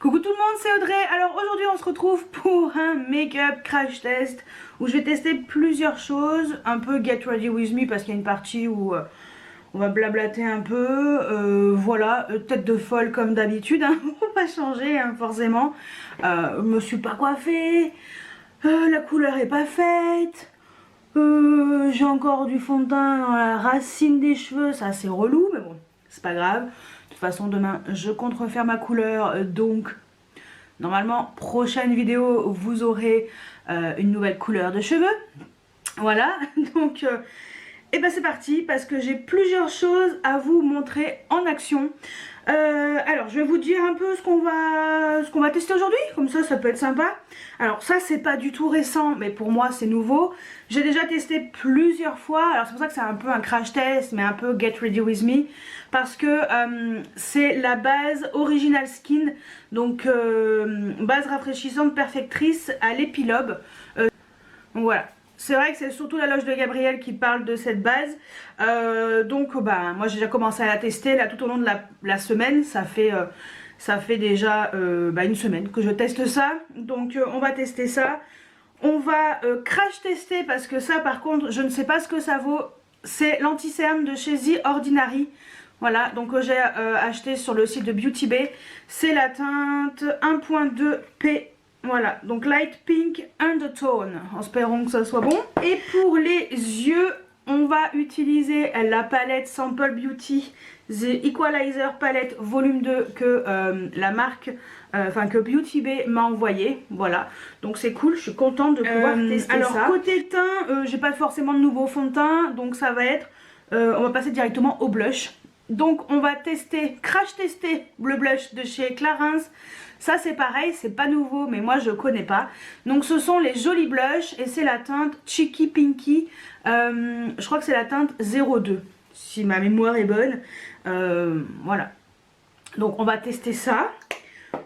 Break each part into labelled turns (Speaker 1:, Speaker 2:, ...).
Speaker 1: Coucou tout le monde, c'est Audrey. Alors aujourd'hui on se retrouve pour un make-up crash test où je vais tester plusieurs choses, un peu get ready with me parce qu'il y a une partie où on va blablater un peu, voilà, tête de folle comme d'habitude, hein. On va pas changer hein, forcément. Je me suis pas coiffée, la couleur est pas faite, j'ai encore du fond de teint dans la racine des cheveux, ça c'est relou mais bon, c'est pas grave. De toute façon demain je compte refaire ma couleur, donc normalement prochaine vidéo vous aurez une nouvelle couleur de cheveux. Voilà, donc et ben c'est parti parce que j'ai plusieurs choses à vous montrer en action. Alors je vais vous dire un peu ce qu'on va tester aujourd'hui, comme ça peut être sympa. Alors ça c'est pas du tout récent mais pour moi c'est nouveau. J'ai déjà testé plusieurs fois, alors c'est pour ça que c'est un peu un crash test mais un peu get ready with me. Parce que c'est la base Original Skin, donc base rafraîchissante perfectrice à l'épilobe. Donc voilà. C'est vrai que c'est surtout la loge de Gabriel qui parle de cette base. Donc bah, moi j'ai déjà commencé à la tester là tout au long de la semaine. Ça fait déjà une semaine que je teste ça. Donc on va tester ça. On va crash tester parce que ça par contre je ne sais pas ce que ça vaut. C'est l'anti-cerne de chez The Ordinary. Voilà, donc j'ai acheté sur le site de Beauty Bay. C'est la teinte 1.2P. Voilà, donc Light Pink Undertone, en espérant que ça soit bon. Et pour les yeux, on va utiliser la palette Sample Beauty The Equalizer Palette Volume 2 que la marque, que Beauty Bay m'a envoyé. Voilà, donc c'est cool, je suis contente de pouvoir tester ça. Alors côté teint, j'ai pas forcément de nouveau fond de teint, donc ça va être, on va passer directement au blush. Donc on va tester, crash tester le blush de chez Clarins. Ça c'est pareil, c'est pas nouveau mais moi je connais pas. Donc ce sont les jolis blushs et c'est la teinte Cheeky Pinky. Je crois que c'est la teinte 02 si ma mémoire est bonne. Voilà. Donc on va tester ça.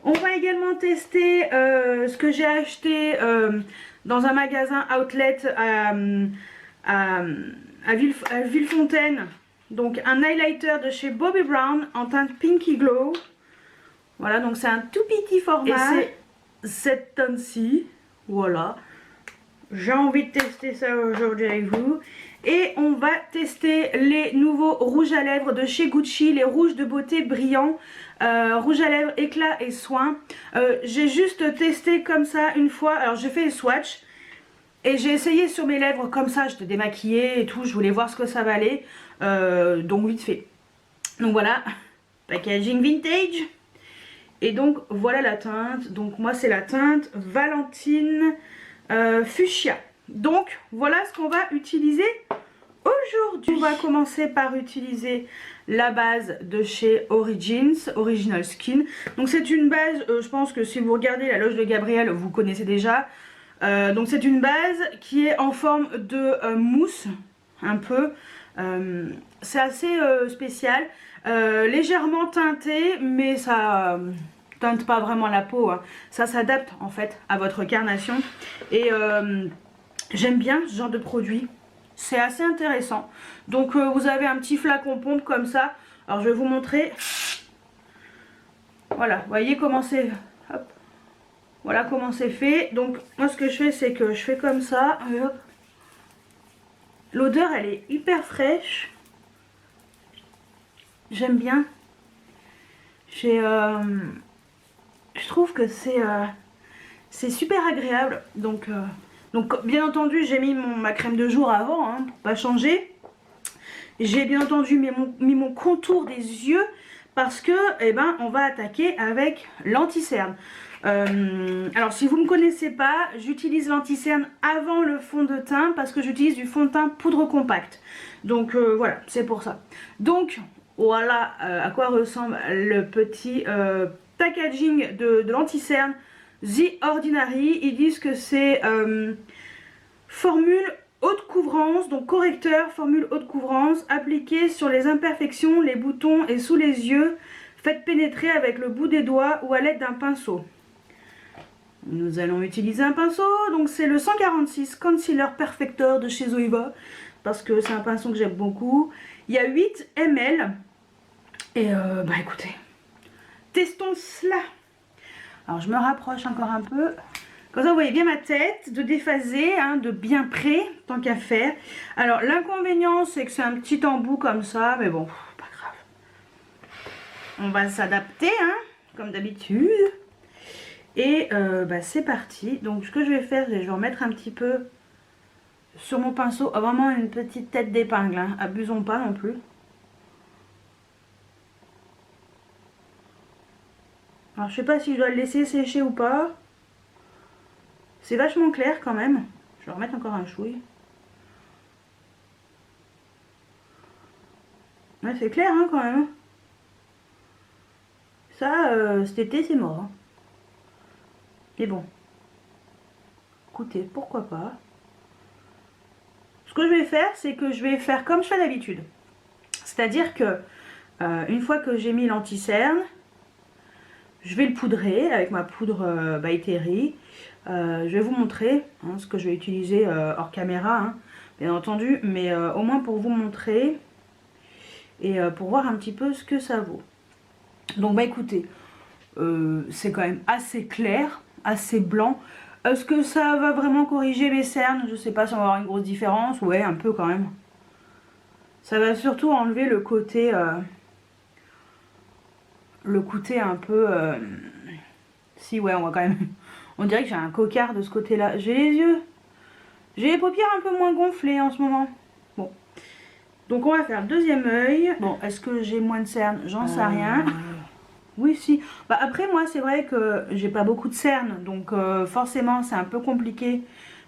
Speaker 1: On va également tester ce que j'ai acheté dans un magasin outlet à Villefontaine. Donc un highlighter de chez Bobbi Brown en teinte Pinky Glow. Voilà, donc c'est un tout petit format. Et c'est cette teinte-ci. Voilà. J'ai envie de tester ça aujourd'hui avec vous. Et on va tester les nouveaux rouges à lèvres de chez Gucci. Les rouges de beauté brillants. Rouge à lèvres éclat et soin. J'ai juste testé comme ça une fois. Alors j'ai fait le swatch. Et j'ai essayé sur mes lèvres comme ça, j'étais démaquillée et tout, je voulais voir ce que ça valait, donc vite fait. Donc voilà, packaging vintage. Et donc voilà la teinte, donc moi c'est la teinte Valentine Fuchsia. Donc voilà ce qu'on va utiliser aujourd'hui. On va commencer par utiliser la base de chez Origins, Original Skin. Donc c'est une base, je pense que si vous regardez la loge de Gabriel, vous connaissez déjà. Donc c'est une base qui est en forme de mousse, un peu, c'est assez spécial, légèrement teinté, mais ça teinte pas vraiment la peau, hein. Ça s'adapte en fait à votre carnation, et j'aime bien ce genre de produit, c'est assez intéressant. Donc vous avez un petit flacon pompe comme ça, alors je vais vous montrer, voilà, vous voyez comment c'est, hop. Voilà comment c'est fait. Donc moi ce que je fais c'est que je fais comme ça. L'odeur elle est hyper fraîche. J'aime bien. Je trouve que c'est super agréable. Donc bien entendu j'ai mis ma crème de jour avant, hein, pour pas changer. J'ai bien entendu mis mon contour des yeux parce que on va attaquer avec l'anti-cerne. Alors si vous ne me connaissez pas, j'utilise l'anti-cerne avant le fond de teint parce que j'utilise du fond de teint poudre compacte. Donc voilà, c'est pour ça. Donc voilà à quoi ressemble le petit packaging de l'anti-cerne The Ordinary. Ils disent que c'est formule haute couvrance, donc correcteur, formule haute couvrance, appliquée sur les imperfections, les boutons et sous les yeux. Faites pénétrer avec le bout des doigts ou à l'aide d'un pinceau. Nous allons utiliser un pinceau, donc c'est le 146 Concealer Perfector de chez Zoeva, parce que c'est un pinceau que j'aime beaucoup. Il y a 8 ml, et écoutez, testons cela. Alors je me rapproche encore un peu. Comme ça vous voyez bien ma tête, de déphaser, hein, de bien près, tant qu'à faire. Alors l'inconvénient c'est que c'est un petit embout comme ça, mais bon, pas grave. On va s'adapter, hein, comme d'habitude. Et bah, c'est parti. Donc ce que je vais faire, je vais remettre un petit peu sur mon pinceau. Oh, vraiment une petite tête d'épingle, hein. Abusons pas non plus. Alors je sais pas si je dois le laisser sécher ou pas. C'est vachement clair quand même. Je vais remettre encore un chouille. Ouais, c'est clair hein, quand même. Ça, cet été c'est mort. Hein. Mais bon. Écoutez, pourquoi pas. Ce que je vais faire, c'est que je vais faire comme je fais d'habitude. C'est-à-dire que une fois que j'ai mis l'anti-cerne, je vais le poudrer avec ma poudre By Terry. Je vais vous montrer hein, ce que je vais utiliser hors caméra, hein, bien entendu, mais au moins pour vous montrer et pour voir un petit peu ce que ça vaut. Donc bah écoutez, c'est quand même assez clair, assez blanc. Est-ce que ça va vraiment corriger mes cernes? Je sais pas si on va avoir une grosse différence. Ouais, un peu quand même. Ça va surtout enlever le côté un peu... Si ouais, on va quand même... On dirait que j'ai un cocard de ce côté-là. J'ai les yeux. J'ai les paupières un peu moins gonflées en ce moment. Bon. Donc on va faire le deuxième œil. Bon, est-ce que j'ai moins de cernes? J'en sais rien. Oui, si. Bah, après, moi, c'est vrai que j'ai pas beaucoup de cernes. Donc forcément, c'est un peu compliqué.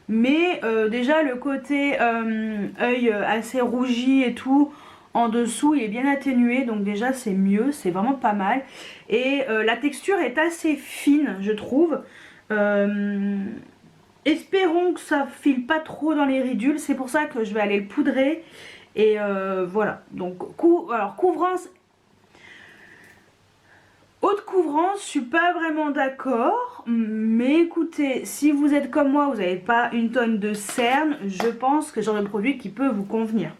Speaker 1: Mais déjà, le côté œil assez rougi et tout... En dessous il est bien atténué, donc déjà c'est mieux, c'est vraiment pas mal. Et la texture est assez fine je trouve. Espérons que ça file pas trop dans les ridules, c'est pour ça que je vais aller le poudrer. Et voilà, donc alors couvrance, haute couvrance, je suis pas vraiment d'accord. Mais écoutez, si vous êtes comme moi, vous n'avez pas une tonne de cernes, je pense que j'ai un produit qui peut vous convenir.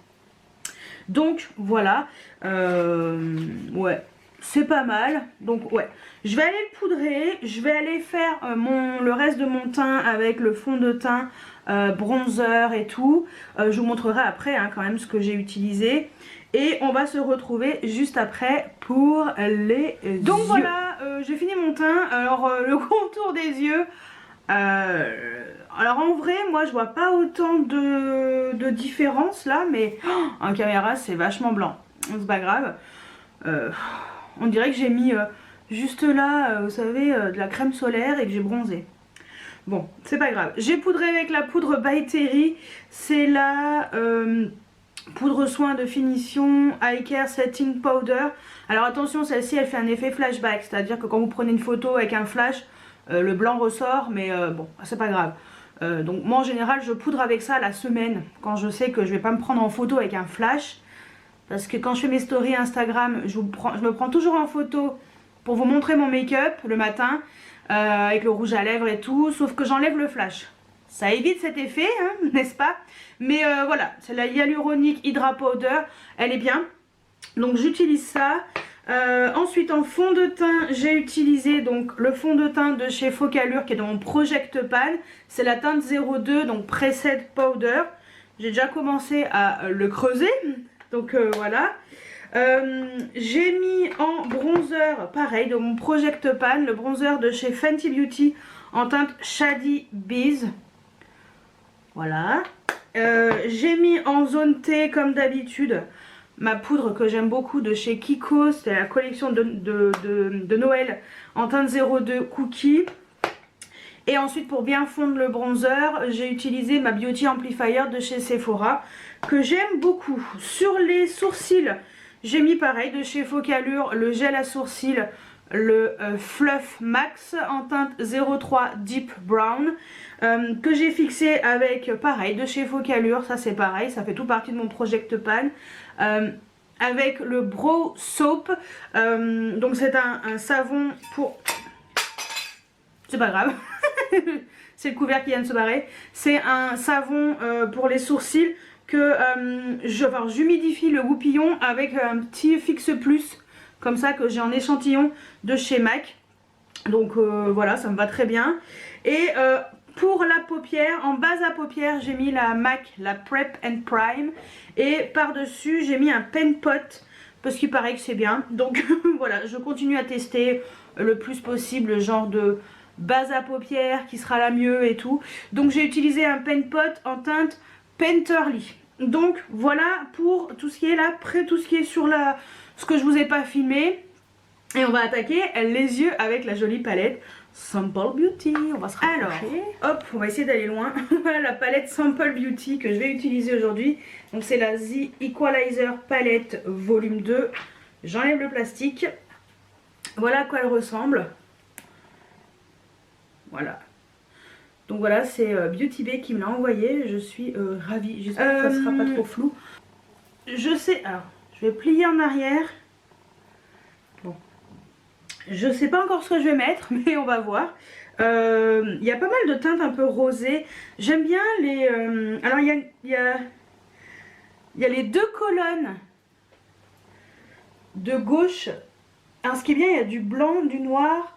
Speaker 1: Donc voilà, ouais, c'est pas mal. Donc ouais, je vais aller le poudrer, je vais aller faire le reste de mon teint avec le fond de teint, bronzer et tout. Je vous montrerai après hein, quand même ce que j'ai utilisé. Et on va se retrouver juste après pour les yeux. Donc voilà, j'ai fini mon teint. Alors le contour des yeux... alors en vrai moi je vois pas autant de différence là, mais en caméra c'est vachement blanc, c'est pas grave. On dirait que j'ai mis juste là vous savez de la crème solaire et que j'ai bronzé. Bon c'est pas grave, j'ai poudré avec la poudre By Terry, c'est la poudre soin de finition Eye Care Setting Powder. Alors attention, celle-ci elle fait un effet flashback, c'est à dire que quand vous prenez une photo avec un flash, le blanc ressort, mais bon, c'est pas grave. Donc moi en général je poudre avec ça la semaine, quand je sais que je vais pas me prendre en photo avec un flash. Parce que quand je fais mes stories Instagram, je me prends toujours en photo pour vous montrer mon make-up le matin, avec le rouge à lèvres et tout, sauf que j'enlève le flash. Ça évite cet effet, hein, n'est-ce pas? Mais voilà, c'est la Hyaluronic Hydra Powder, elle est bien. Donc j'utilise ça. Ensuite en fond de teint j'ai utilisé donc le fond de teint de chez Focallure qui est dans mon Project Pan. C'est la teinte 02 donc Preset Powder. J'ai déjà commencé à le creuser. Donc voilà. J'ai mis en bronzer pareil de mon Project Pan, le bronzer de chez Fenty Beauty en teinte Shady Bees. Voilà. J'ai mis en zone T comme d'habitude ma poudre que j'aime beaucoup de chez Kiko, c'est la collection de Noël en teinte 02 Cookie. Et ensuite pour bien fondre le bronzer, j'ai utilisé ma Beauty Amplifier de chez Sephora que j'aime beaucoup. Sur les sourcils, j'ai mis pareil de chez Focallure le gel à sourcils, le Fluff Max en teinte 03 Deep Brown. Que j'ai fixé avec pareil de chez Focallure, ça c'est pareil, ça fait tout partie de mon Project Pan. Avec le Brow Soap, donc c'est un savon pour... C'est pas grave, c'est le couvercle qui vient de se barrer. C'est un savon pour les sourcils que j'humidifie le goupillon avec un petit fixe plus, comme ça que j'ai en échantillon de chez MAC. Donc voilà, ça me va très bien. Et pour la paupière, en base à paupière, j'ai mis la MAC, la Prep and Prime. Et par-dessus, j'ai mis un pen pot parce qu'il paraît que c'est bien. Donc voilà, je continue à tester le plus possible le genre de base à paupières qui sera la mieux et tout. Donc j'ai utilisé un pen pot en teinte Painterly. Donc voilà pour tout ce qui est là, tout ce qui est sur la, ce que je vous ai pas filmé. Et on va attaquer les yeux avec la jolie palette Sample Beauty. On va se rapprocher. Alors, hop, on va essayer d'aller loin. Voilà la palette Sample Beauty que je vais utiliser aujourd'hui. Donc c'est la The Equalizer palette volume 2. J'enlève le plastique. Voilà à quoi elle ressemble. Voilà. Donc voilà, c'est Beauty Bay qui me l'a envoyé. Je suis ravie. J'espère que ça sera pas trop flou. Je sais, alors, je vais plier en arrière. Bon. Je sais pas encore ce que je vais mettre, mais on va voir. Il y a pas mal de teintes un peu rosées. J'aime bien les... alors il y a les deux colonnes de gauche. Alors ce qui est bien, il y a du blanc, du noir,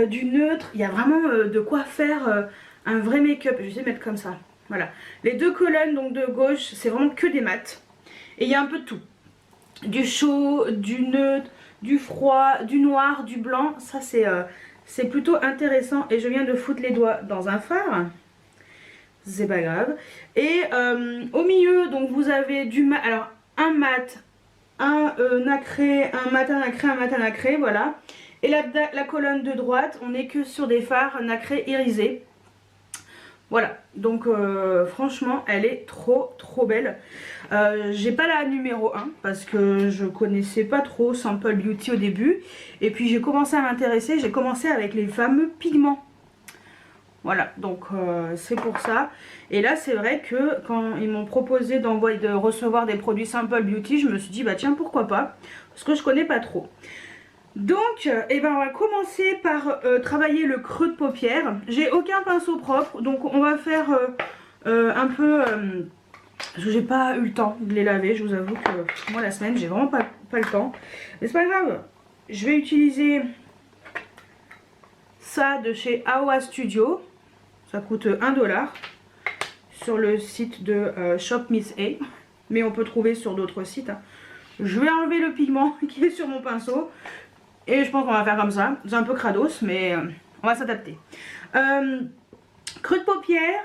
Speaker 1: du neutre. Il y a vraiment de quoi faire un vrai make-up. Je vais essayer de mettre comme ça. Voilà. Les deux colonnes donc de gauche, c'est vraiment que des mats. Et il y a un peu de tout. Du chaud, du neutre, du froid, du noir, du blanc. Ça c'est plutôt intéressant. Et je viens de foutre les doigts dans un fard. C'est pas grave. Et au milieu donc vous avez du mat. Alors un mat, un nacré, un mat, un nacré, un mat, un nacré. Voilà. Et la colonne de droite, on n'est que sur des fards nacrés irisés. Voilà, donc franchement elle est trop belle. J'ai pas la numéro 1 parce que je connaissais pas trop Sample Beauty au début. Et puis j'ai commencé à m'intéresser, j'ai commencé avec les fameux pigments. Voilà, donc c'est pour ça. Et là c'est vrai que quand ils m'ont proposé de recevoir des produits Sample Beauty, je me suis dit bah tiens pourquoi pas, parce que je connais pas trop. Donc, eh ben, on va commencer par travailler le creux de paupière. J'ai aucun pinceau propre, donc on va faire un peu... parce que j'ai pas eu le temps de les laver, je vous avoue que moi la semaine, j'ai vraiment pas le temps. Mais c'est pas grave, je vais utiliser ça de chez Awa Studio. Ça coûte 1 $, sur le site de Shop Miss A. Mais on peut trouver sur d'autres sites. Hein. Je vais enlever le pigment qui est sur mon pinceau. Et je pense qu'on va faire comme ça. C'est un peu crados, mais on va s'adapter. Creux de paupière.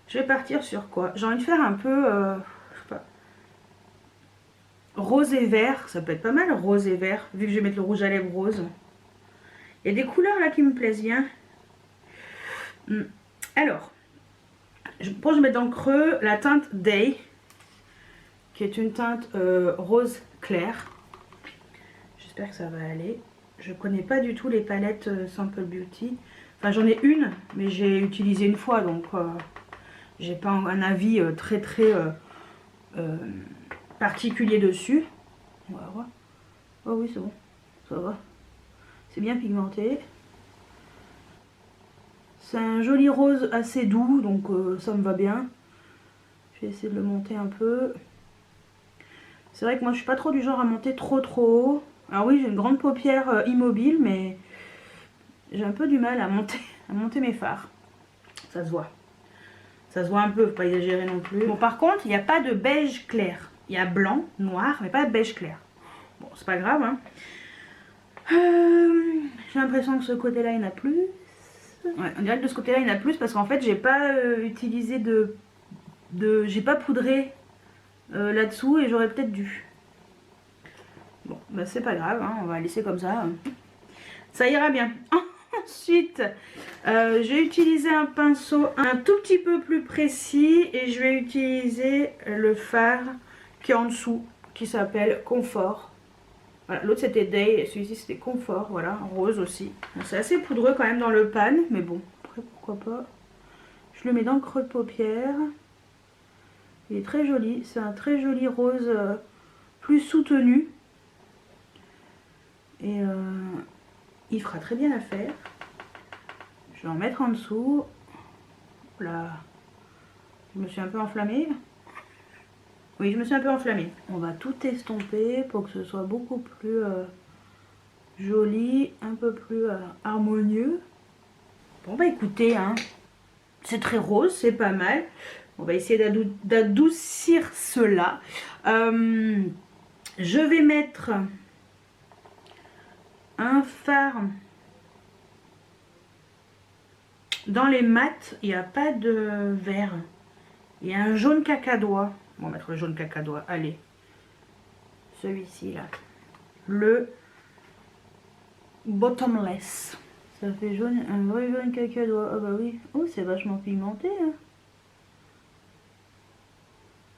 Speaker 1: Je vais partir sur quoi? J'ai envie de faire un peu... je sais pas. Rose et vert. Ça peut être pas mal, rose et vert. Vu que je vais mettre le rouge à lèvres rose. Il y a des couleurs là qui me plaisent bien. Alors. Je pense que je vais mettre dans le creux la teinte Day. Qui est une teinte rose clair. J'espère que ça va aller. Je connais pas du tout les palettes Sample Beauty. Enfin j'en ai une, mais j'ai utilisé une fois, donc j'ai pas un avis très particulier dessus. On va voir. Oh oui c'est bon, ça va. C'est bien pigmenté. C'est un joli rose assez doux, donc ça me va bien. Je vais essayer de le monter un peu. C'est vrai que moi je suis pas trop du genre à monter trop haut. Alors oui, j'ai une grande paupière immobile, mais j'ai un peu du mal à monter mes fards. Ça se voit. Ça se voit un peu, faut pas exagérer non plus. Bon, par contre, il n'y a pas de beige clair. Il y a blanc, noir, mais pas de beige clair. Bon, c'est pas grave. Hein. J'ai l'impression que ce côté-là, il y en a plus. Ouais, on dirait que de ce côté-là, il y en a plus parce qu'en fait, j'ai pas utilisé j'ai pas poudré là-dessous et j'aurais peut-être dû. Bon, bah c'est pas grave, hein, on va laisser comme ça. Ça ira bien. Ensuite, j'ai utilisé un pinceau un tout petit peu plus précis et je vais utiliser le fard qui est en dessous, qui s'appelle Confort. Voilà, l'autre c'était Day et celui-ci c'était Confort, voilà, en rose aussi. Bon, c'est assez poudreux quand même dans le pan, mais bon, après pourquoi pas. Je le mets dans le creux de paupière. Il est très joli, c'est un très joli rose plus soutenu. Et il fera très bien l'affaire. Je vais en mettre en dessous. Là, je me suis un peu enflammée. Oui, je me suis un peu enflammée. On va tout estomper pour que ce soit beaucoup plus joli, un peu plus harmonieux. Bon bah écoutez, hein, c'est très rose, c'est pas mal. On va essayer d'adoucir cela. Je vais mettre un fard dans les mats. Il n'y a pas de vert. Il y a un jaune cacadois. On va mettre le jaune cacadois. Allez. Celui-ci là. Le bottomless. Ça fait jaune, un vrai jaune cacadois. Ah bah oui. Oh, c'est vachement pigmenté. Hein.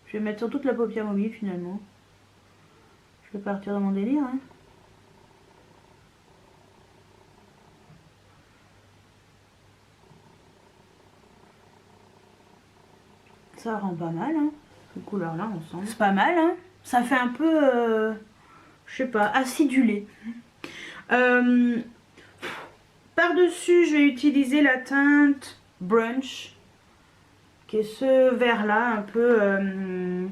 Speaker 1: Je vais mettre sur toute la paupière mobile finalement. Je vais partir dans mon délire. Hein. Ça rend pas mal. Hein. Cette couleur là ensemble. C'est pas mal. Hein. Ça fait un peu, je sais pas, acidulé. Par-dessus, je vais utiliser la teinte Brunch, qui est ce vert là, un peu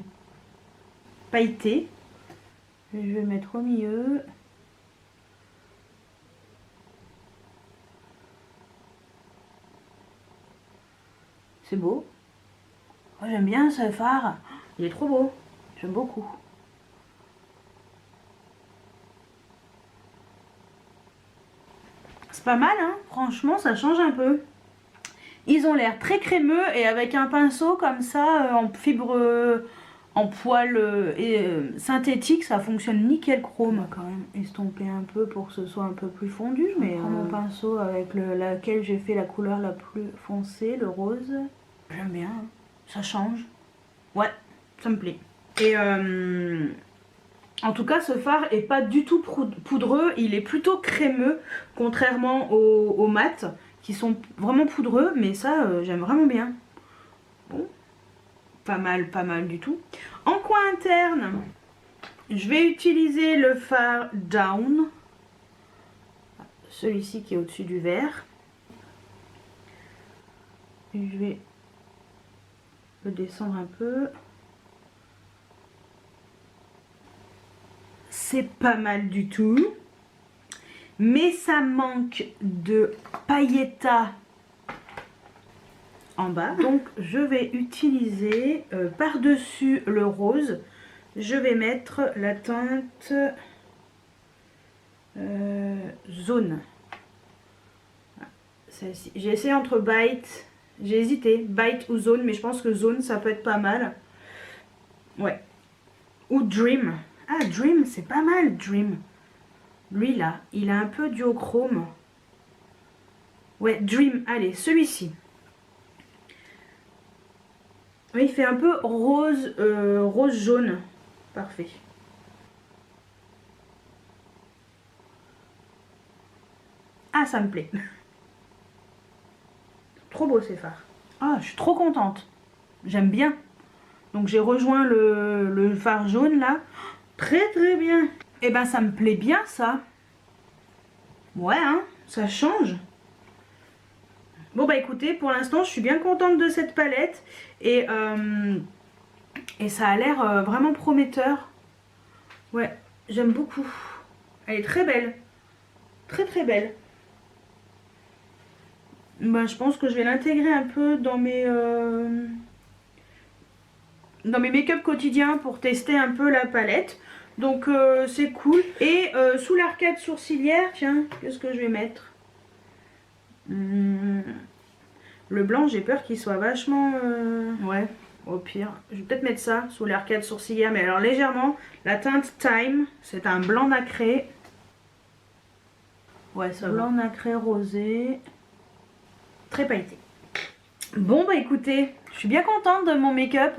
Speaker 1: pailleté. Je vais mettre au milieu. C'est beau. Oh, j'aime bien ce fard. Il est trop beau. J'aime beaucoup. C'est pas mal, hein. Franchement, ça change un peu. Ils ont l'air très crémeux et avec un pinceau comme ça, en fibre, en poil synthétique, ça fonctionne nickel chrome. Quand même estomper un peu pour que ce soit un peu plus fondu. Mais mon pinceau avec laquelle j'ai fait la couleur la plus foncée, le rose. J'aime bien, hein. Ça change. Ouais, ça me plaît. Et en tout cas, ce fard est pas du tout poudreux, il est plutôt crémeux, contrairement aux mat, qui sont vraiment poudreux, mais ça, j'aime vraiment bien. Bon, pas mal du tout. En coin interne, je vais utiliser le fard Down, celui-ci qui est au-dessus du vert. Et je vais le descendre un peu. C'est pas mal du tout, mais ça manque de pailletta en bas. Donc je vais utiliser par-dessus le rose, je vais mettre la teinte Zone. Celle-ci. J'ai essayé entre Bite, j'ai hésité, Bite ou Zone, mais je pense que Zone ça peut être pas mal. Ouais. Ou Dream. Ah, Dream, c'est pas mal, Dream. Lui, là, il a un peu duochrome. Ouais, Dream, allez, celui-ci. Oui, il fait un peu rose, rose-jaune. Parfait. Ah, ça me plaît. Trop beau, ces fards. Ah, je suis trop contente. J'aime bien. Donc, j'ai rejoint le fard jaune, là. Très bien. Et ben ça me plaît bien ça. Ouais hein, ça change. Bon bah écoutez, pour l'instant je suis bien contente de cette palette. Et ça a l'air vraiment prometteur. Ouais, j'aime beaucoup. Elle est très belle. Très belle. Bah je pense que je vais l'intégrer un peu dans mes make-up quotidiens pour tester un peu la palette. Donc c'est cool. Et sous l'arcade sourcilière, tiens, qu'est-ce que je vais mettre? Le blanc, j'ai peur qu'il soit vachement... Ouais, au pire. Je vais peut-être mettre ça sous l'arcade sourcilière, mais alors légèrement. La teinte Time, c'est un blanc nacré. Ouais, ça blanc nacré rosé. Très pailleté. Bon bah écoutez, je suis bien contente de mon make-up.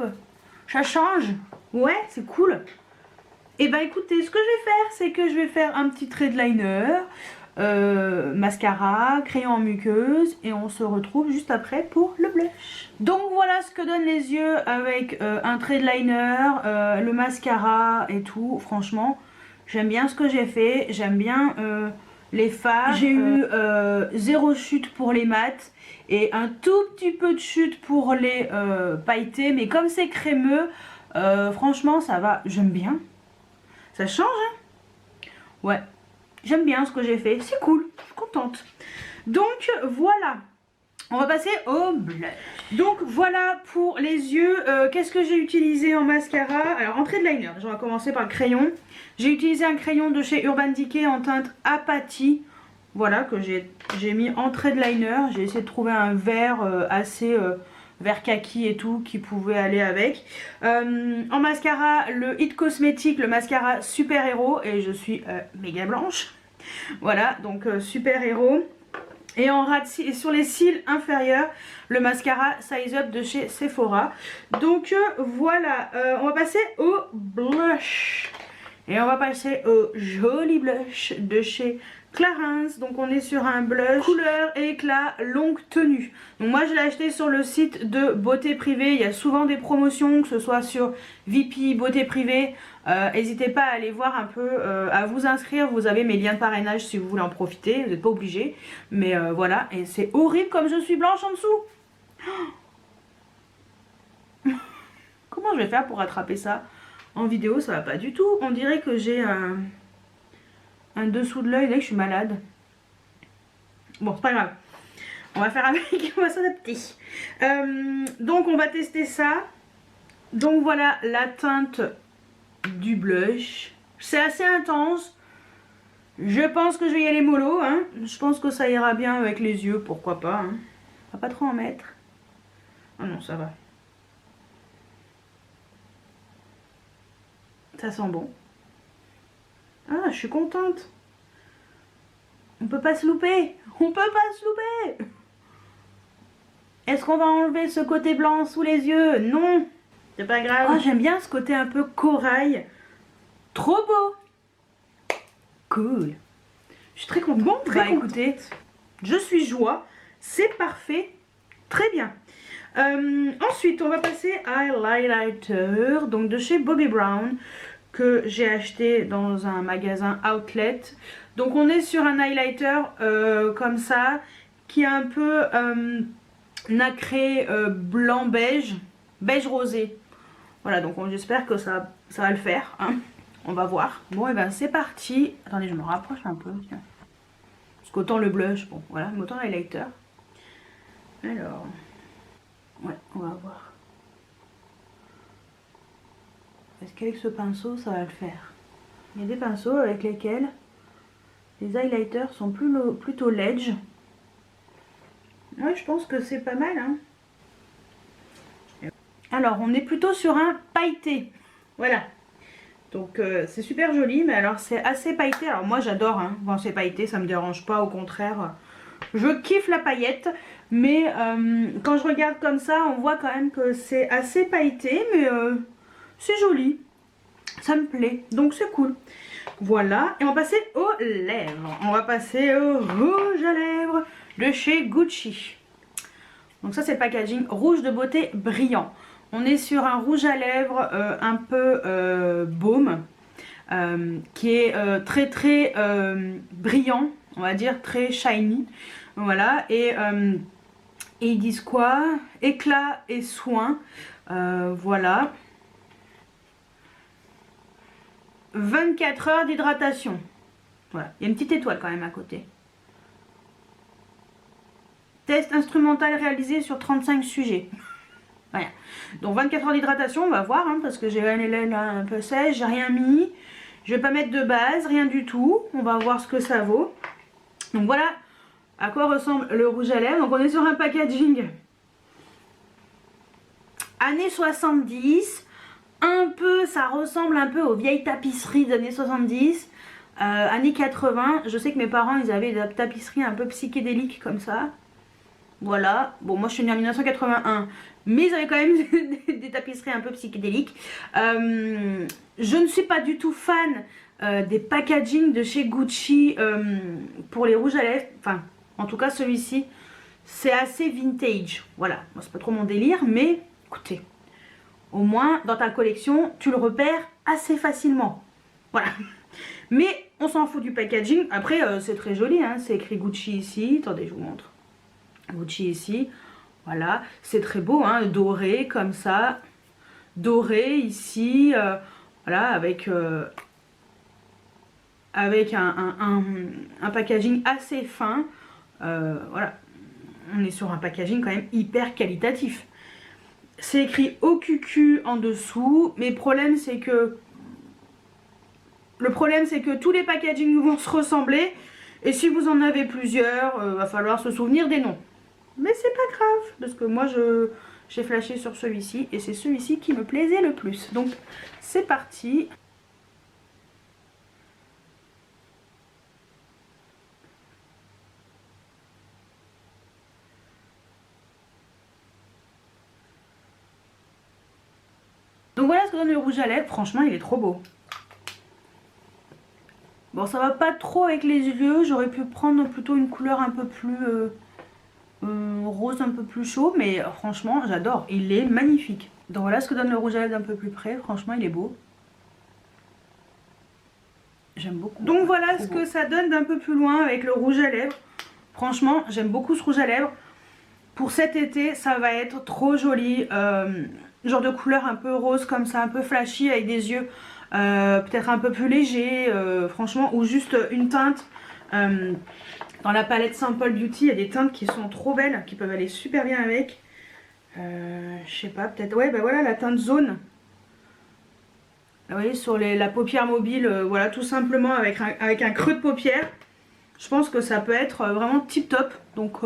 Speaker 1: Ça change. Ouais, c'est cool. Et bah écoutez, ce que je vais faire, c'est que je vais faire un petit trait de liner, mascara, crayon en muqueuse, et on se retrouve juste après pour le blush. Donc voilà ce que donnent les yeux avec un trait de liner, le mascara et tout. Franchement, j'aime bien ce que j'ai fait, j'aime bien les fards. J'ai eu 0 chute pour les mats et un tout petit peu de chute pour les pailletés, mais comme c'est crémeux, franchement ça va, j'aime bien. Ça change hein. Ouais, J'aime bien ce que j'ai fait, c'est cool, je suis contente. Donc voilà, on va passer au blush. Donc voilà pour les yeux. Qu'est-ce que j'ai utilisé en mascara? Alors entrée de liner, on va commencer par le crayon. J'ai utilisé un crayon de chez Urban Decay en teinte Apathy. Voilà, que j'ai mis entrée de liner. J'ai essayé de trouver un vert assez vert kaki et tout qui pouvait aller avec. En mascara, le It Cosmetics, le mascara Super Hero. Et je suis méga blanche. Voilà, donc Super Hero. Et en ras de cils, sur les cils inférieurs, le mascara Size Up de chez Sephora. Donc voilà, on va passer au blush. Et on va passer au joli blush de chez Clarins. Donc on est sur un blush couleur et éclat longue tenue. Donc moi je l'ai acheté sur le site de Beauté Privée. Il y a souvent des promotions, que ce soit sur VP, Beauté Privée. N'hésitez pas à aller voir un peu, à vous inscrire. Vous avez mes liens de parrainage si vous voulez en profiter. Vous n'êtes pas obligé. Mais voilà, et c'est horrible comme je suis blanche en dessous. Comment je vais faire pour rattraper ça? En vidéo ça va pas du tout. On dirait que j'ai un dessous de l'œil, là je suis malade. Bon, c'est pas grave. On va faire avec, on va s'adapter. Donc on va tester ça. Donc voilà la teinte du blush. C'est assez intense. Je pense que je vais y aller mollo. Hein. Je pense que ça ira bien avec les yeux, pourquoi pas. Hein. On va pas trop en mettre. Ah non, ça va. Ça sent bon. Ah, je suis contente. On peut pas se louper. On peut pas se louper. Est-ce qu'on va enlever ce côté blanc sous les yeux? Non. C'est pas grave. Oh, j'aime bien ce côté un peu corail. Trop beau. Cool. Je suis très contente. Bon, très contente. Écoutez, je suis joie. C'est parfait. Très bien. Ensuite, on va passer à l'highlighter. Donc de chez Bobbi Brown. Que j'ai acheté dans un magasin outlet. Donc on est sur un highlighter comme ça. Qui est un peu nacré blanc beige. Beige rosé. Voilà, donc j'espère que ça va le faire. Hein. On va voir. Bon, et ben c'est parti. Attendez, je me rapproche un peu. Tiens. Parce qu'autant le blush, bon, voilà, mais autant l'highlighter. Alors, ouais, on va voir. Est-ce qu'avec ce pinceau, ça va le faire? Il y a des pinceaux avec lesquels les highlighters sont plutôt ledge. Ouais, je pense que c'est pas mal. Hein. Alors, on est plutôt sur un pailleté. Voilà. Donc, c'est super joli, mais alors c'est assez pailleté. Alors, moi, j'adore hein, quand c'est pailleté, ça me dérange pas. Au contraire, je kiffe la paillette. Mais quand je regarde comme ça, on voit quand même que c'est assez pailleté, mais c'est joli. Ça me plaît, donc c'est cool. Voilà, et on va passer aux lèvres. On va passer au rouge à lèvres de chez Gucci. Donc ça c'est le packaging rouge de beauté brillant. On est sur un rouge à lèvres un peu baume. Qui est très brillant, on va dire, très shiny. Voilà, et ils disent quoi? Éclat et soin. Voilà. 24 heures d'hydratation. Voilà, il y a une petite étoile quand même à côté. Test instrumental réalisé sur 35 sujets. Voilà. Donc 24 heures d'hydratation, on va voir, hein, parce que j'ai les lèvres un peu sèches, j'ai rien mis. Je vais pas mettre de base, rien du tout. On va voir ce que ça vaut. Donc voilà à quoi ressemble le rouge à lèvres. Donc on est sur un packaging années 70. Un peu, ça ressemble un peu aux vieilles tapisseries des années 70. Années 80. Je sais que mes parents, ils avaient des tapisseries un peu psychédéliques comme ça. Voilà. Bon, moi je suis née en 1981. Mais ils avaient quand même des tapisseries un peu psychédéliques. Je ne suis pas du tout fan des packaging de chez Gucci pour les rouges à lèvres. Enfin, en tout cas celui-ci, c'est assez vintage. Voilà, moi c'est pas trop mon délire, mais écoutez, au moins dans ta collection, tu le repères assez facilement. Voilà. Mais on s'en fout du packaging. Après, c'est très joli, hein. C'est écrit Gucci ici. Attendez, je vous montre. Gucci ici. Voilà, c'est très beau, hein, doré comme ça. Doré ici. Voilà, avec avec un packaging assez fin. Voilà, on est sur un packaging quand même hyper qualitatif. C'est écrit OQQ en dessous, mais le problème c'est que tous les packagings vont se ressembler, et si vous en avez plusieurs, va falloir se souvenir des noms. Mais c'est pas grave, parce que moi j'ai flashé sur celui-ci, et c'est celui-ci qui me plaisait le plus. Donc c'est parti. Donc voilà ce que donne le rouge à lèvres. Franchement, il est trop beau. Bon, ça va pas trop avec les yeux. J'aurais pu prendre plutôt une couleur un peu plus rose, un peu plus chaud. Mais franchement, j'adore. Il est magnifique. Donc voilà ce que donne le rouge à lèvres d'un peu plus près. Franchement, il est beau. J'aime beaucoup. Donc voilà ce que ça donne d'un peu plus loin avec le rouge à lèvres. Franchement, j'aime beaucoup ce rouge à lèvres. Pour cet été, ça va être trop joli. Genre de couleur un peu rose comme ça, un peu flashy avec des yeux peut-être un peu plus légers. Franchement, ou juste une teinte. Dans la palette Simple Beauty, il y a des teintes qui sont trop belles, qui peuvent aller super bien avec. Je sais pas, peut-être... Ouais, bah voilà, la teinte zone. Vous voyez, sur la paupière mobile, voilà, tout simplement avec un creux de paupière. Je pense que ça peut être vraiment tip top. Donc,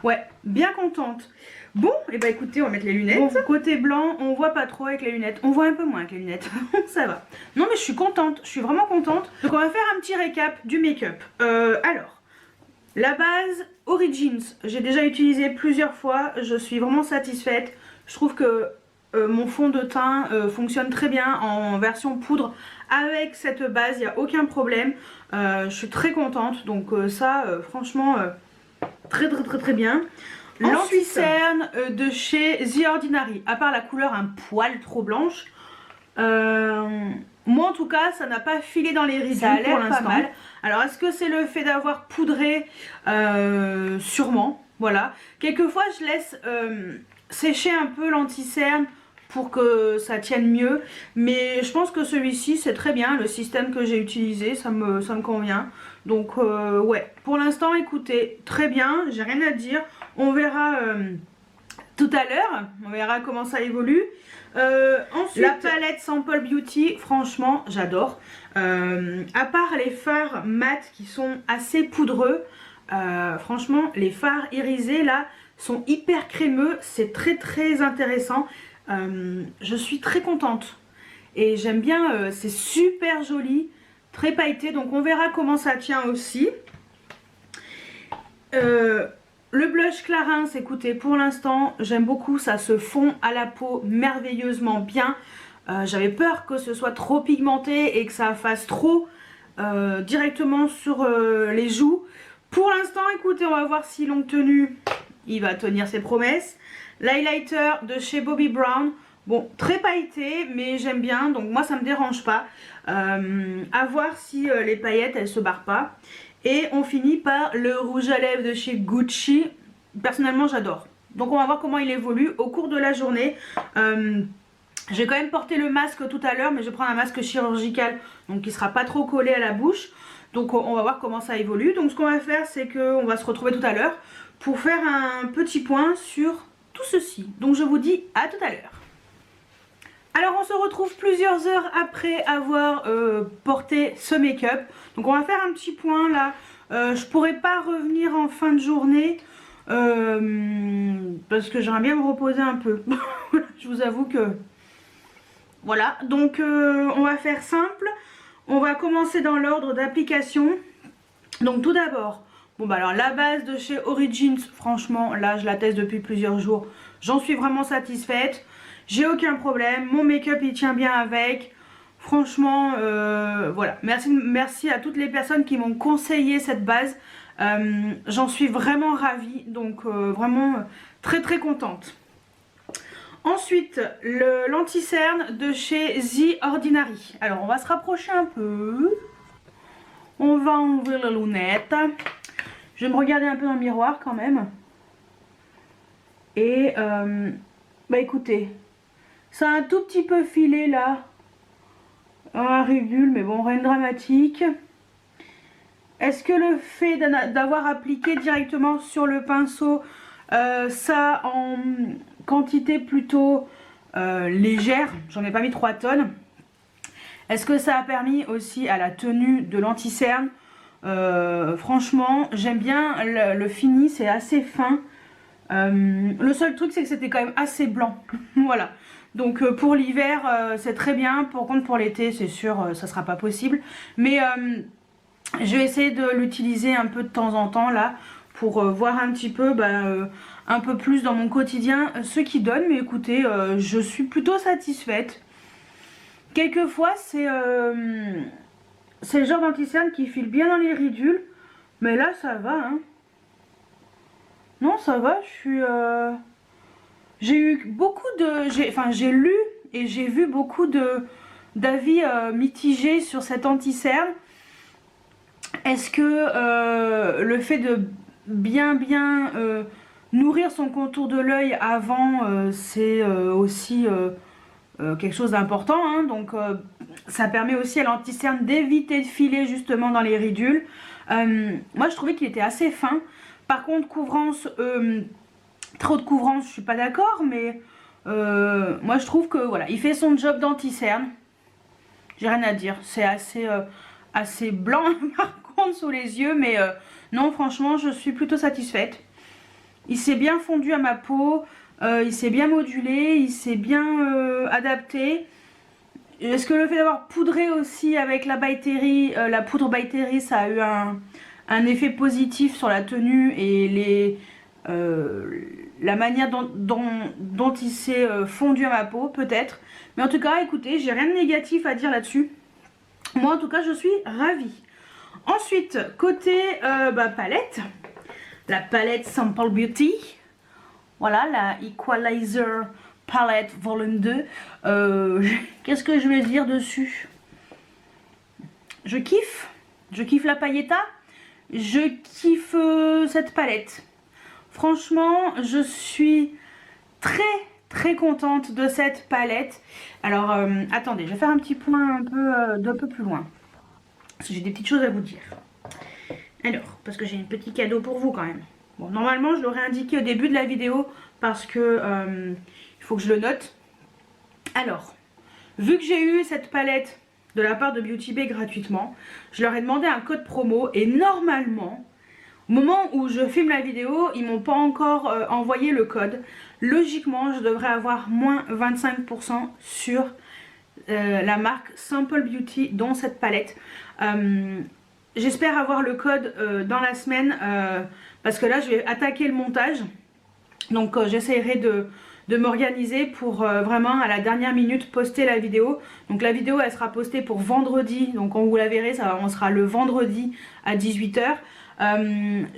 Speaker 1: ouais, bien contente. Bon, et bah écoutez, on va mettre les lunettes. Bon, côté blanc, on voit pas trop avec les lunettes. On voit un peu moins avec les lunettes. Ça va. Non, mais je suis contente. Je suis vraiment contente. Donc, on va faire un petit récap du make-up. Alors, la base Origins, j'ai déjà utilisé plusieurs fois. Je suis vraiment satisfaite. Je trouve que mon fond de teint fonctionne très bien en version poudre avec cette base, il n'y a aucun problème. Je suis très contente, donc ça franchement très bien. L'anti-cerne de chez The Ordinary, à part la couleur un poil trop blanche, moi en tout cas ça n'a pas filé dans les rides, ça a l'air pas mal. Alors est-ce que c'est le fait d'avoir poudré? Sûrement, voilà. Quelquefois je laisse sécher un peu l'anti-cerne pour que ça tienne mieux, mais je pense que celui-ci c'est très bien, le système que j'ai utilisé ça me convient. Donc ouais, pour l'instant écoutez, très bien, j'ai rien à dire. On verra tout à l'heure, on verra comment ça évolue. Ensuite, la palette Simple Beauty, franchement j'adore. À part les fards mat qui sont assez poudreux, franchement les fards irisés là sont hyper crémeux, c'est très intéressant. Je suis très contente et j'aime bien, c'est super joli, très pailleté, donc on verra comment ça tient aussi. Le blush Clarins, écoutez, pour l'instant j'aime beaucoup, ça se fond à la peau merveilleusement bien. J'avais peur que ce soit trop pigmenté et que ça fasse trop directement sur les joues. Pour l'instant écoutez, on va voir si longue tenue il va tenir ses promesses. L'highlighter de chez Bobbi Brown, bon très pailleté mais j'aime bien, donc moi ça me dérange pas. À voir si les paillettes elles se barrent pas. Et on finit par le rouge à lèvres de chez Gucci. Personnellement j'adore, donc on va voir comment il évolue au cours de la journée. J'ai quand même porté le masque tout à l'heure, mais je prends un masque chirurgical donc qui sera pas trop collé à la bouche. Donc on va voir comment ça évolue. Donc ce qu'on va faire c'est qu'on va se retrouver tout à l'heure pour faire un petit point sur tout ceci. Donc je vous dis à tout à l'heure. Alors on se retrouve plusieurs heures après avoir porté ce make-up. Donc on va faire un petit point là. Je pourrais pas revenir en fin de journée parce que j'aimerais bien me reposer un peu. Je vous avoue que... Voilà, donc on va faire simple. On va commencer dans l'ordre d'application. Donc tout d'abord, bon bah alors la base de chez Origins, franchement là je la teste depuis plusieurs jours. J'en suis vraiment satisfaite. J'ai aucun problème, mon make-up il tient bien avec. Franchement, voilà. Merci à toutes les personnes qui m'ont conseillé cette base. J'en suis vraiment ravie, donc vraiment très contente. Ensuite, l'anti-cerne de chez The Ordinary. Alors, on va se rapprocher un peu. On va enlever la lunette. Je vais me regarder un peu dans le miroir quand même. Et, bah écoutez, ça a un tout petit peu filé là. Un ridule, mais bon, rien de dramatique. Est-ce que le fait d'avoir appliqué directement sur le pinceau ça en quantité plutôt légère, j'en ai pas mis 3 tonnes, est-ce que ça a permis aussi à la tenue de l'anti-cerne? Franchement, j'aime bien le fini, c'est assez fin. Le seul truc, c'est que c'était quand même assez blanc. Voilà. Donc pour l'hiver, c'est très bien. Par contre, pour l'été, c'est sûr, ça sera pas possible. Mais je vais essayer de l'utiliser un peu de temps en temps là pour voir un petit peu, un peu plus dans mon quotidien ce qu'il donne. Mais écoutez, je suis plutôt satisfaite. Quelquefois, c'est le genre d'anti-cerne qui file bien dans les ridules. Mais là, ça va, hein. Non, ça va, j'ai eu beaucoup de... J'ai lu et j'ai vu beaucoup d'avis mitigés sur cet anti-cerne. Est-ce que le fait de bien nourrir son contour de l'œil avant, c'est aussi quelque chose d'important, hein. Donc ça permet aussi à l'anti-cerne d'éviter de filer justement dans les ridules. Moi je trouvais qu'il était assez fin. Par contre couvrance, trop de couvrance je suis pas d'accord, mais moi je trouve que voilà, il fait son job d'anti-cerne. J'ai rien à dire, c'est assez blanc par contre sous les yeux, mais non franchement je suis plutôt satisfaite. Il s'est bien fondu à ma peau, il s'est bien modulé, il s'est bien adapté. Est-ce que le fait d'avoir poudré aussi avec la By Terry, la poudre By Terry, ça a eu un effet positif sur la tenue et la manière dont il s'est fondu à ma peau, peut-être. Mais en tout cas, écoutez, j'ai rien de négatif à dire là-dessus. Moi, en tout cas, je suis ravie. Ensuite, côté palette, la palette Sample Beauty. Voilà, la Equalizer Palette Volume 2. Qu'est-ce que je vais dire dessus? Je kiffe la pailletta. Je kiffe cette palette. Franchement, je suis très contente de cette palette. Alors, attendez, je vais faire un petit point d'un peu plus loin. Parce que j'ai des petites choses à vous dire. Alors, parce que j'ai un petit cadeau pour vous quand même. Bon, normalement, je l'aurais indiqué au début de la vidéo parce que il faut que je le note. Alors, vu que j'ai eu cette palette de la part de Beauty Bay gratuitement, je leur ai demandé un code promo et normalement, au moment où je filme la vidéo, ils m'ont pas encore envoyé le code. Logiquement, je devrais avoir moins 25% sur la marque Sample Beauty, dont cette palette. J'espère avoir le code dans la semaine parce que là je vais attaquer le montage. Donc j'essaierai de m'organiser pour vraiment à la dernière minute poster la vidéo. Donc la vidéo elle sera postée pour vendredi. Donc quand vous la verrez, on sera le vendredi à 18 h.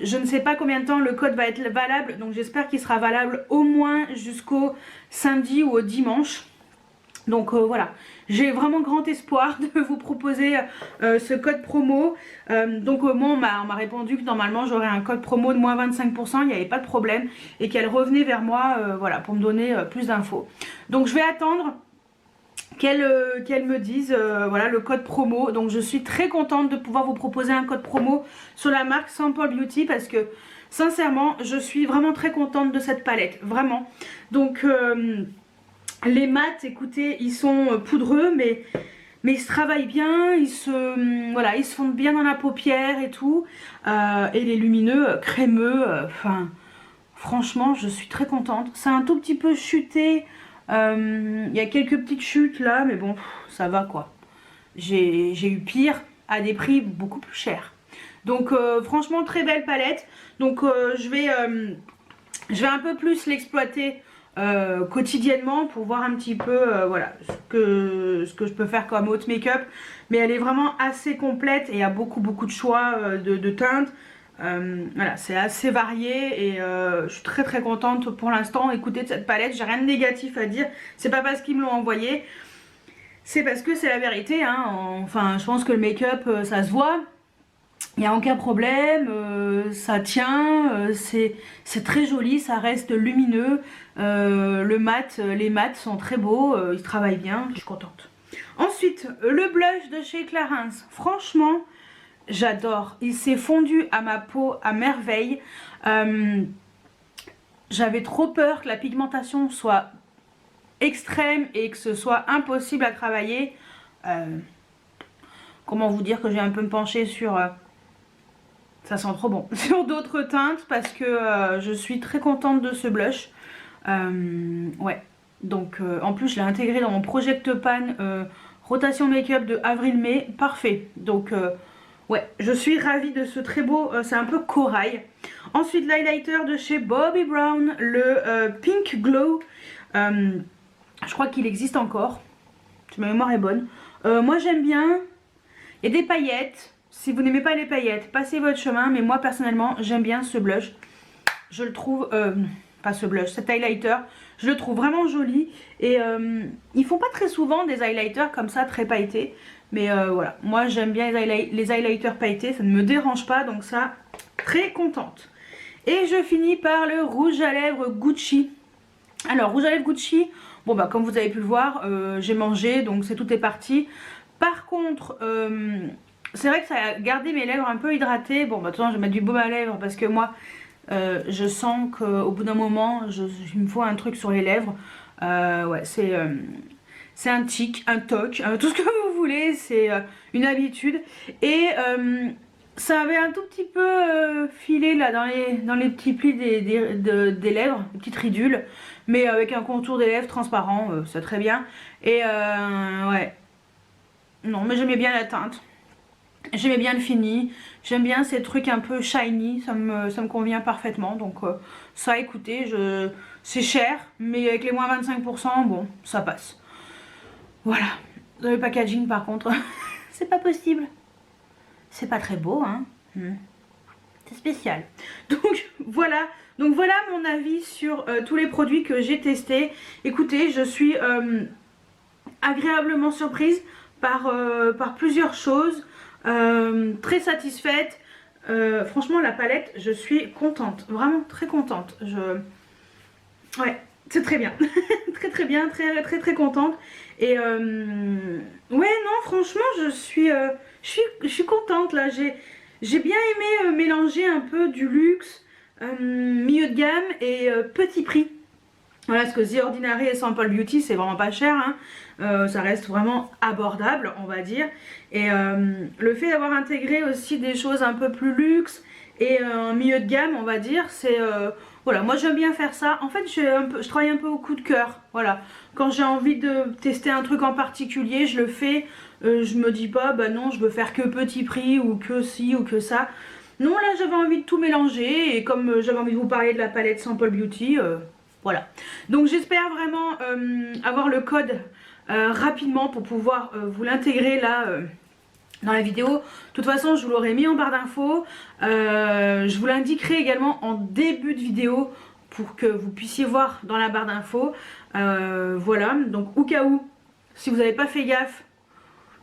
Speaker 1: Je ne sais pas combien de temps le code va être valable. Donc j'espère qu'il sera valable au moins jusqu'au samedi ou au dimanche. Donc voilà, j'ai vraiment grand espoir de vous proposer ce code promo. Donc moi on m'a répondu que normalement j'aurais un code promo de moins 25%, il n'y avait pas de problème. Et qu'elle revenait vers moi voilà, pour me donner plus d'infos. Donc je vais attendre qu'elle me dise voilà, le code promo. Donc je suis très contente de pouvoir vous proposer un code promo sur la marque Sample Beauty. Parce que sincèrement je suis vraiment très contente de cette palette, vraiment. Donc... les mats, écoutez, ils sont poudreux, mais ils se travaillent bien, ils se fondent bien dans la paupière et tout. Et les lumineux, crémeux, enfin, franchement, je suis très contente. C'est un tout petit peu chuté, il y a quelques petites chutes là, mais bon, ça va quoi. J'ai eu pire à des prix beaucoup plus chers. Donc franchement, très belle palette. Donc je vais un peu plus l'exploiter quotidiennement pour voir un petit peu voilà, ce que je peux faire comme haute make-up. Mais elle est vraiment assez complète et il y a beaucoup de choix de teintes. Voilà, c'est assez varié et je suis très contente pour l'instant. Écoutez, de cette palette, j'ai rien de négatif à dire. C'est pas parce qu'ils me l'ont envoyé, c'est parce que c'est la vérité, hein. Enfin, je pense que le make-up ça se voit. Il n'y a aucun problème, ça tient, c'est très joli, ça reste lumineux, les mats sont très beaux, ils travaillent bien, je suis contente. Ensuite, le blush de chez Clarins, franchement, j'adore. Il s'est fondu à ma peau à merveille. J'avais trop peur que la pigmentation soit extrême et que ce soit impossible à travailler. Comment vous dire que j'ai un peu me pencher sur... ça sent trop bon. Sur d'autres teintes parce que je suis très contente de ce blush. Ouais. Donc en plus je l'ai intégré dans mon Project Pan rotation make-up de avril-mai. Parfait. Donc ouais, je suis ravie de ce très beau, c'est un peu corail. Ensuite l'highlighter de chez Bobbi Brown, le Pink Glow. Je crois qu'il existe encore, si ma mémoire est bonne. Moi j'aime bien, il y a des paillettes. Si vous n'aimez pas les paillettes, passez votre chemin. Mais moi personnellement j'aime bien ce blush. Je le trouve, pas ce blush, cet highlighter. Je le trouve vraiment joli. Et ils font pas très souvent des highlighters comme ça très pailletés. Mais voilà, moi j'aime bien les highlighters pailletés. Ça ne me dérange pas, donc ça, très contente. Et je finis par le rouge à lèvres Gucci. Alors rouge à lèvres Gucci, bon bah comme vous avez pu le voir, j'ai mangé, donc tout est parti. Par contre, c'est vrai que ça a gardé mes lèvres un peu hydratées. Bon bah de toute façon je vais mettre du baume à lèvres parce que moi je sens qu'au bout d'un moment il me faut un truc sur les lèvres. Ouais, c'est un tic, un toc, tout ce que vous voulez, c'est une habitude. Et ça avait un tout petit peu filé là dans les petits plis des lèvres, des petites ridules. Mais avec un contour des lèvres transparent, c'est très bien. Et ouais, non mais j'aimais bien la teinte. J'aimais bien le fini, j'aime bien ces trucs un peu shiny, ça me convient parfaitement. Donc ça écoutez, c'est cher, mais avec les moins 25%, bon, ça passe. Voilà, dans le packaging par contre, c'est pas possible. C'est pas très beau, hein. C'est spécial. Donc voilà mon avis sur tous les produits que j'ai testés. Écoutez, je suis agréablement surprise par plusieurs choses. Très satisfaite. Franchement la palette, je suis contente, vraiment très contente. Ouais, c'est très bien. très bien, très contente. Et ouais non franchement je suis contente là. J'ai bien aimé mélanger un peu du luxe, milieu de gamme et petit prix. Voilà, parce que The Ordinary et Sample Beauty c'est vraiment pas cher, hein. Ça reste vraiment abordable on va dire. Et le fait d'avoir intégré aussi des choses un peu plus luxe et un milieu de gamme on va dire, c'est voilà, moi j'aime bien faire ça. En fait je travaille un peu au coup de cœur. Voilà, quand j'ai envie de tester un truc en particulier je le fais. Je me dis pas bah non je veux faire que petit prix ou que ci ou que ça. Non là j'avais envie de tout mélanger. Et comme j'avais envie de vous parler de la palette Sample Beauty, voilà. Donc j'espère vraiment avoir le code rapidement pour pouvoir vous l'intégrer là dans la vidéo. De toute façon je vous l'aurai mis en barre d'infos. Je vous l'indiquerai également en début de vidéo pour que vous puissiez voir dans la barre d'infos. Voilà, donc au cas où, si vous n'avez pas fait gaffe,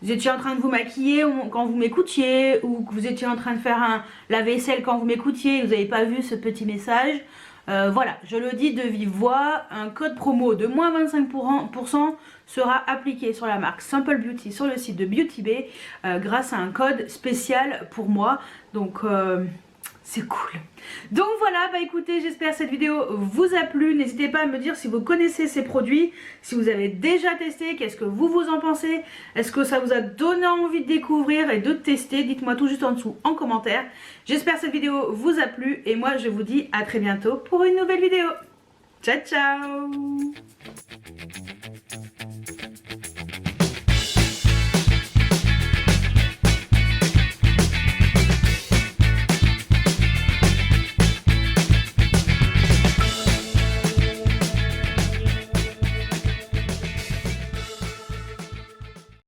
Speaker 1: vous étiez en train de vous maquiller quand vous m'écoutiez, ou que vous étiez en train de faire la vaisselle quand vous m'écoutiez et vous n'avez pas vu ce petit message, voilà, je le dis de vive voix, un code promo de moins 25% sera appliqué sur la marque Sample Beauty sur le site de Beauty Bay grâce à un code spécial pour moi. Donc c'est cool. Donc voilà, bah écoutez, j'espère que cette vidéo vous a plu. N'hésitez pas à me dire si vous connaissez ces produits, si vous avez déjà testé, qu'est-ce que vous en pensez. Est-ce que ça vous a donné envie de découvrir et de tester? Dites-moi tout juste en dessous en commentaire. J'espère que cette vidéo vous a plu et moi je vous dis à très bientôt pour une nouvelle vidéo. Ciao ciao.